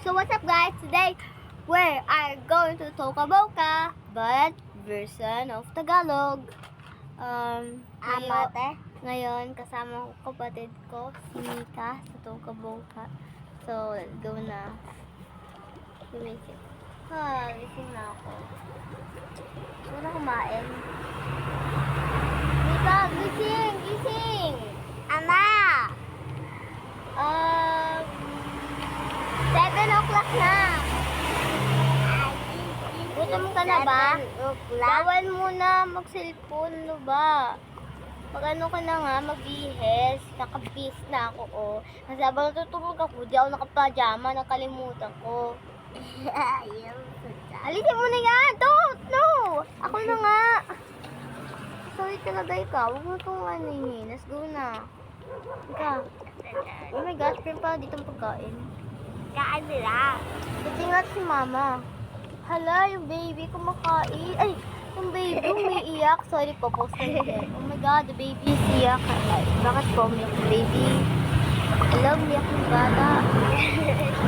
So what's up guys? Today we are going to Toca Boca, but version of Tagalog. Ngayon kasama ko kapatid ko, si Mika, sa Toca Boca. So let's go na. Gumising. Gising na ako. Gusto na kumain. Mika, gising! Gising! Ama! 7 o'clock na. Gutom ka na ba? Bawal muna mag-cellphone, no ba? Mag-ano ka na nga, mag-bihis. Nakabihis na ako, oh. Kasi habang natutulog ako, di ako nakapajama, nakalimutan ko. Alisin mo na yan! Don't! No! Ako na nga. Sorry talaga ikaw. Huwag mo itong ano yun. Let's go na. Ika. Oh my gosh, pero pa dito ang pagkain. Kain nila. Dating si mama. Hala, yung baby kumakain. Ay, yung baby umiiyak. Sorry po, post na yun. Oh my god, the baby is iyak. Bakit po umiyak yung baby? Hello, umiyak yung bata.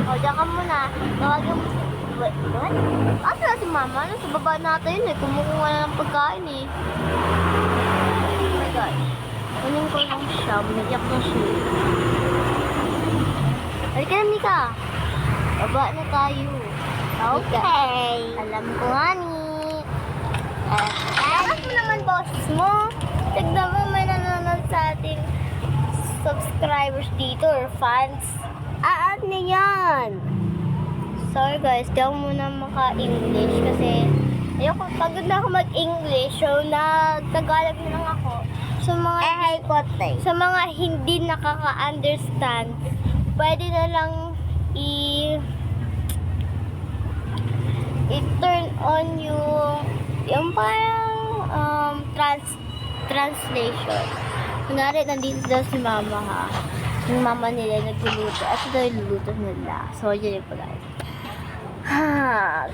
O, diyan ka muna. Tawagin mo si... What? Asa na si mama? Nasa baba natin eh. Kumukuha na ng pagkain eh. Oh my god. Kunin ko lang siya. Umiyak na siya. Halika na, Mika. Baba na tayo. Okay. Alam ko nga ni. Alam mo naman, boses mo. Tignan mo, may nanonood sa ating subscribers dito or fans. Ano yan? Sorry guys, di ako muna maka-English kasi ayoko, pagod na ako mag-English. So, nag-Tagalog na lang ako. Sa mga hindi nakaka-understand, pwede na lang i-turn on yung parang translation. Kunwari, nandito daw si mama ha. Yung mama nila nagluluto. At ito yung luluto nila. So, yun yung pag-guys.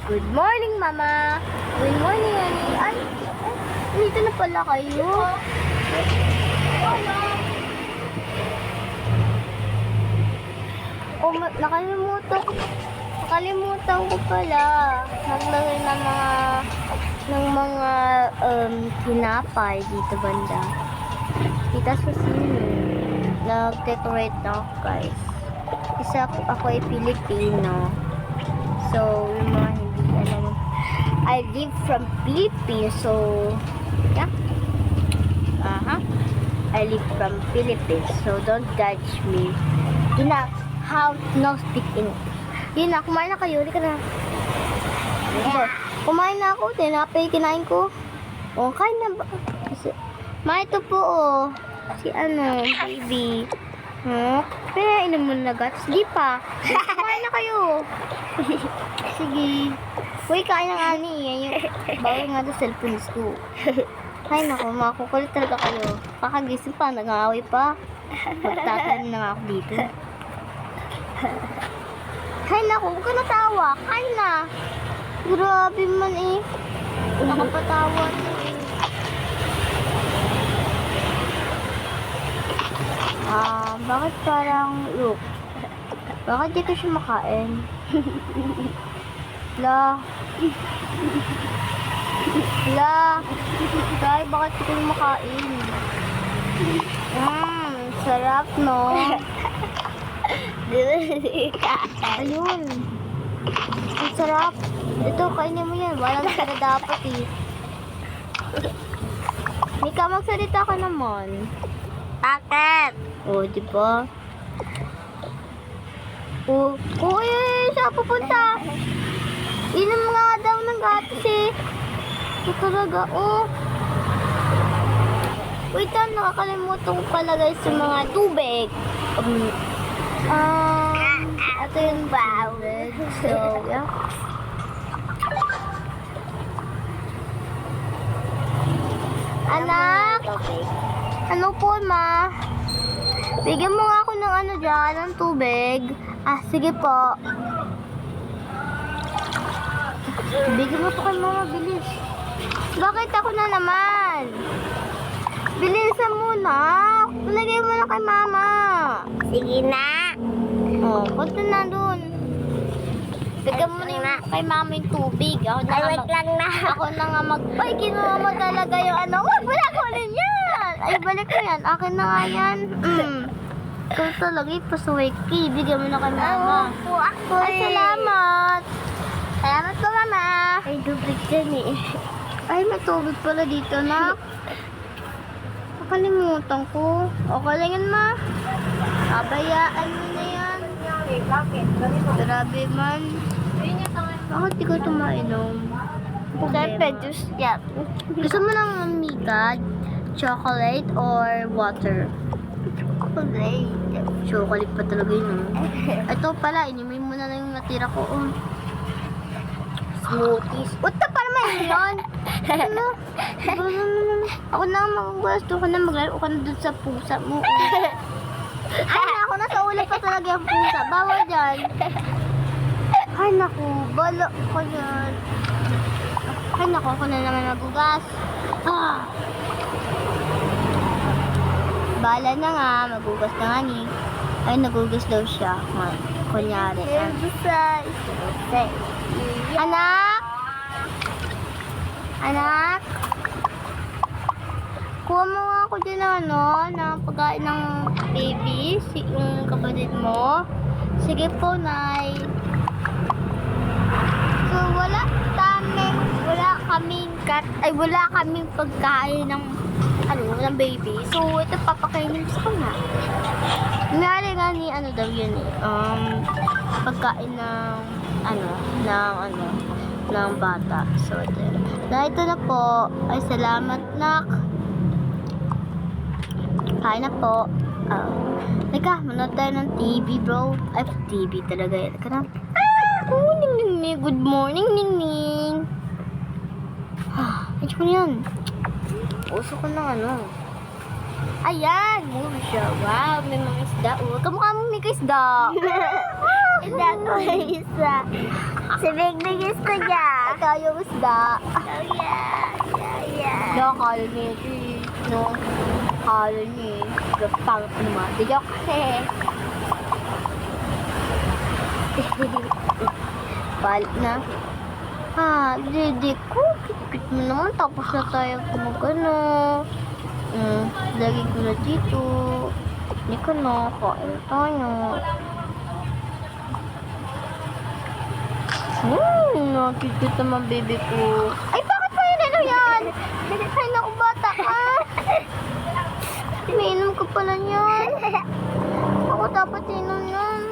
Good morning, mama. Good morning, honey. Ay, dito na pala kayo. Oh, nakalimutan ko pala. Naglagay ng mga tinapay dito banda. Kita sa sino. Nag-decorate na ako, guys. Isa ako ay Filipino. So, yung mga hindi alam. I live from Philippines. So, yeah. I live from Philippines. So, don't judge me. Yun na, how to speak English. Yun na, kumain na kayo. Hindi ka na. Yeah. Kumain na ako. Tinapay, kinain ko. O, kain na ba? Ma, ito po, oh. Si baby. Pero inom mo na guts. Hindi pa. Kumain na kayo. Sige. Uy, kain ng ani. Bawal nga doon cellphone ko. Kain ako. Makukulit talaga kayo. Kakagising pa. Nag-aaway pa. Magtatanim na nga ako dito. Kain na ako. Huwag ka natawa. Kain na. Grabe man eh. Nakapatawa na eh. Bakit parang look? Bakit di ko siya makain? La. Guys, bakit di ko siya makain? Sarap no? Ayun. Ang sarap. Ito, kainin mo yan. Walang sara dapat eh. Mika, magsalita ka naman. Bakit? O, diba? Saan pupunta? Inom nga daw ng gatas eh. Ito talaga, Wait lang, nakakalimutan ko pala guys sa mga tubig. Ito yung tubig. So, yeah. Anak! Ano po, ma? Bigyan mo nga ako ng dyan, ng tubig. Sige po. Bigyan mo to kay mama, bilis. Bakit ako na naman? Bilisan mo na. Lagay mo na kay mama. Sige na. Punta na dun. Bigyan mo na yung kay mama yung tubig. Ako na Ay, wait lang na. Ako na nga Ay, kinuha mo talaga yung ano. Wag, wala ko rin yan. Ay, balik ko yan. Akin na nga yan. Ikaw talaga, ipasuway ki. Bigyan mo na kay mama. Po ako Ay, salamat. Salamat po, mama. Ay, tubig dyan eh. Ay, may tubig pala dito, nak. Nakalimutan ko. Okay lang yan, ma. Kabayaan mo na yan. Bakit? Grabe man. Bakit di ko ito mainom? Siyempre, juice yan. Gusto mo ng mika, chocolate, or water? Chocolate. Chocolate pa talaga yun. Ito pala, inimin mo na lang yung natira ko. Smoothies. Uta para may yun. Ano? Ako na maggusto ko na maglaro ka na dun sa pusa mo. Ay, ako na sa ulo pa talaga yung pusa. Bawal dyan. Ay, naku. Bala ko yan. Ay, naku. Ako na naman magugas. Bala na nga. Magugas na nga ni. Ay, nagugas daw siya. Kunyari. Anak! Anak! Kuha mo nga ako dyan ng ng pagkain ng baby, yung kapatid mo. Sige po, Nay. So, wala kaming pagkain ng ng baby. So, ito papakainin sa kanya. Mayroon nga ni daw yun eh. Pagkain ng bata. So, ito na po. Ay, salamat, nak. Kain na po. Teka, manood tayo ng TV, bro. Ay, TV talaga yan. Teka na. Ning. Good morning, Ning. Medyo ko na yan. Uso ko ng Ayan, muro siya. Wow, may mga isda. Kamukha mo may isda. Isda ko isa. Si Big Big isda niya. Ito yung isda. Oh, yeah. No, kala niya. No, kala niya. Gapang naman. Dijok. Balik na. Didi ko. Kikit mo naman. Tapos na tayo kumagano. Lagi ko na dito. Hindi ko na. Kain tayo. Nakikit naman baby ko. Ay, bakit pa yun? Ano yan? Ay, naku, bata ka. Minum ko pala yan. Ako dapat inom yan.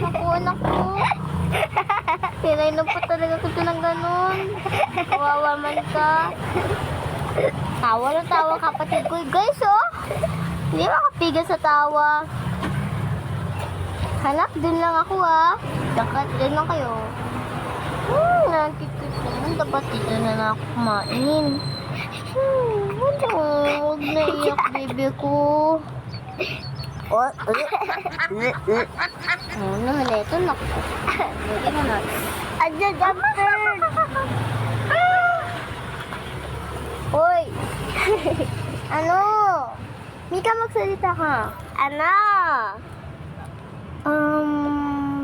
Ako, anak ko. Pinainom pa talaga ko ito ng ganun. Kawawa man ka. Tawa na tawa kapatid ko. Guys, hindi makapigil sa tawa. Hanap, dun lang ako dun lang kayo. Nakikita naman. Dapat dito na ako kumain. Huwag na iyak, baby ko. Naman ito, naku. Lagi na natin. Adyan, doctor. Hoy! Ano? Mika, magsalita ka. Ano?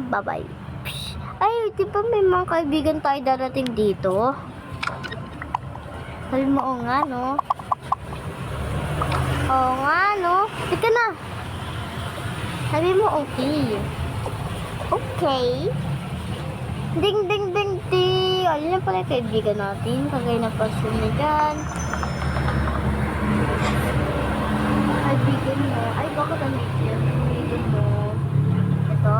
Bye-bye. Ay, di ba may mga kaibigan tayo darating dito? Sabi mo, oo nga, no? Oo nga, no? Tika na. Sabi mo, okay. Okay. Ding, ding, ding, ding. Alin na pala yung kaibigan natin. Kagaya na person na dyan. Kaibigan mo. Ay, bakit ang yung kaibigan mo? Ito.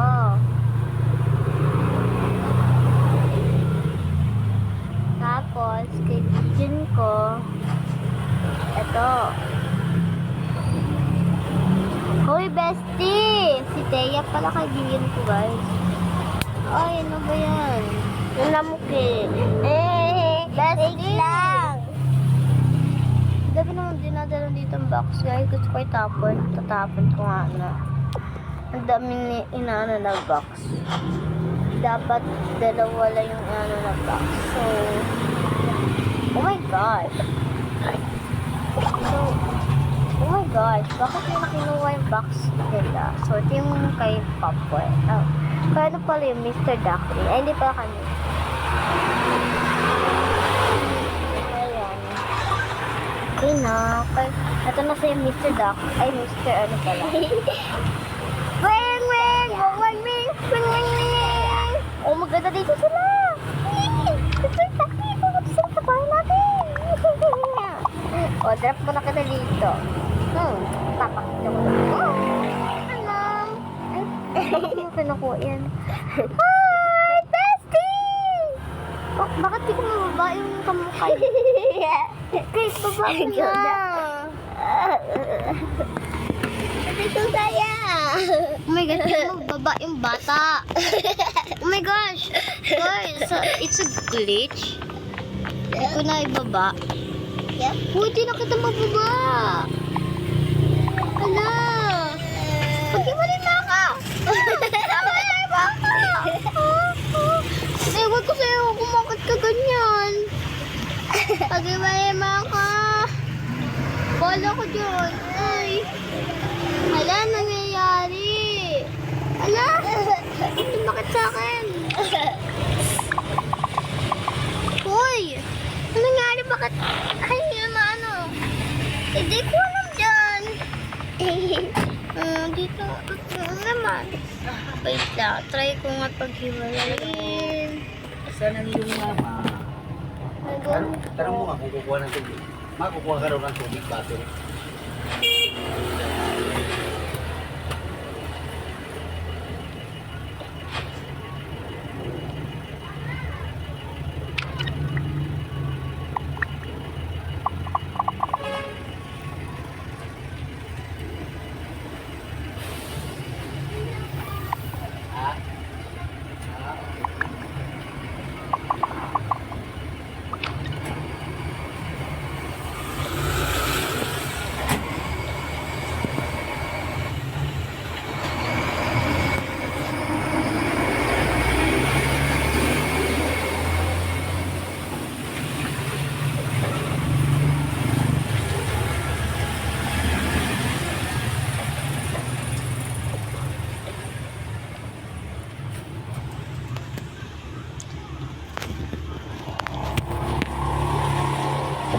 Tapos, kaibigan ko. Ito. Hoy, bestie! Si Thea pala kaibigan ko, guys. Ay, ano ba yan? Yung namuki. Bestie! lang. Dabi naman dinadala dito ang box, guys. Gusto ko itapon. Tatapon ko nga na. Ang dami inaano na box. Dapat dalawa lang yung na box. So, oh my God. So, Oh my gosh, bakit nila kinuha yung box nila? So, ito yung kay Popcorn. Oh. Kaya ano pala yung Mr. Duckling? Ay, hindi pala kami. Ayan. Okay na. Ito na sa yung Mr. Duck. Ay, Mr. ano pala. Weng, weng! Weng, weng, weng! Weng, weng, weng! Oh, maganda dito sila! Mr. Duckling! Pumunta sila sa bahay natin! O, drop mo na kita dito. Papakita mo na. Alam. Ay, ano kinukuha yan? Hi, bestie! Oh, bakit di ko mababa yung kamukay? Guys, baba ko na. Ito saya. Oh my gosh, di ko mababa yung bata. Oh my gosh. Guys, it's a glitch. Hindi ko na ibaba. Yep. Uy, di na kita mababa. Hala. Pag-iwalay na ka. Pag-iwalay na ka. Ewan ko sa'yo kung bakit ka ganyan. Pag-iwalay na ka. Bala ko dyan. Ay. Hala, nangyayari. Hala. Bakit sa akin? Uy. Ano nangyari? Bakit? Ay, hindi naman ano. Hindi ko alam dyan. Dito. Ano naman? Wait lang. Try ko nga paghiwalayin. Saan ang iyong mama? Tanong mo nga kung kukuha ng tubig. Makukuha ka raw ng tubig, bato.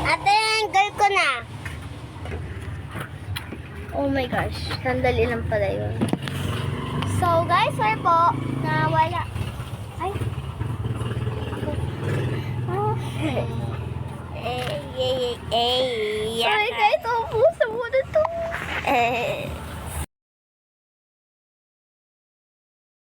Ate, girl ko na. Oh my gosh. Sandali lang pala yun. So guys, sorry po. Nawala. Ay. Sorry guys. Ubusan mo na to.